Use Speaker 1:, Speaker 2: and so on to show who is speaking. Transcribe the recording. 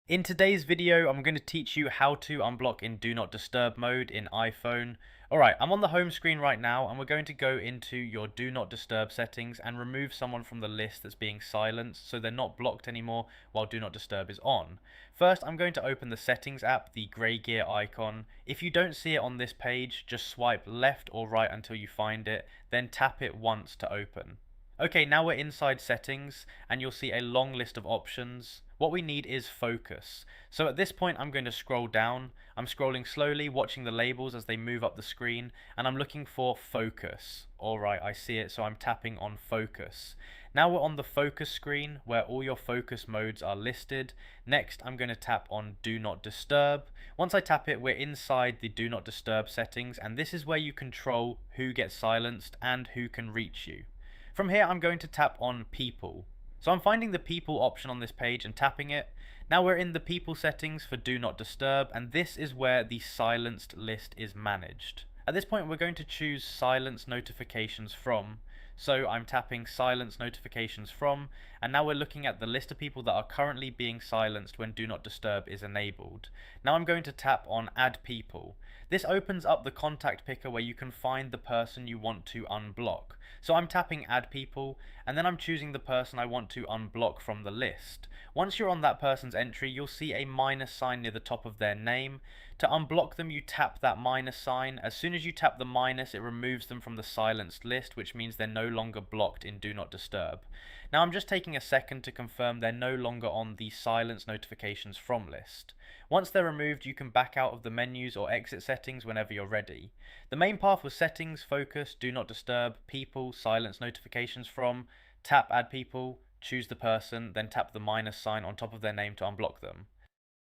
Speaker 1: In today's video, I'm going to teach you how to unblock in Do Not Disturb mode in iPhone. Alright, I'm on the home screen right now and we're going to go into your Do Not Disturb settings and remove someone from the list that's being silenced so they're not blocked anymore while Do Not Disturb is on. First, I'm going to open the settings app, the grey gear icon. If you don't see it on this page, just swipe left or right until you find it, then tap it once to open. Okay, now we're inside settings and you'll see a long list of options. What we need is focus. So at this point I'm going to scroll down. I'm scrolling slowly, watching the labels as they move up the screen, and I'm looking for focus. Alright, I see it, so I'm tapping on focus. Now we're on the focus screen where all your focus modes are listed. Next I'm going to tap on Do Not Disturb. Once I tap it, we're inside the Do Not Disturb settings, and this is where you control who gets silenced and who can reach you. From here, I'm going to tap on People. So I'm finding the People option on this page and tapping it. Now we're in the People settings for Do Not Disturb, and this is where the silenced list is managed. At this point, we're going to choose Silence Notifications From. So I'm tapping Silence Notifications From, and now we're looking at the list of people that are currently being silenced when Do Not Disturb is enabled. Now I'm going to tap on Add People. This opens up the contact picker where you can find the person you want to unblock. So I'm tapping Add People, and then I'm choosing the person I want to unblock from the list. Once you're on that person's entry, you'll see a minus sign near the top of their name. To unblock them, you tap that minus sign. As soon as you tap the minus, it removes them from the silenced list, which means they're no longer blocked in Do Not Disturb. Now I'm just taking a second to confirm they're no longer on the Silence Notifications From list. Once they're removed, you can back out of the menus or exit settings whenever you're ready. The main path was Settings, Focus, Do Not Disturb, People, Silence Notifications From, tap Add People, choose the person, then tap the minus sign on top of their name to unblock them.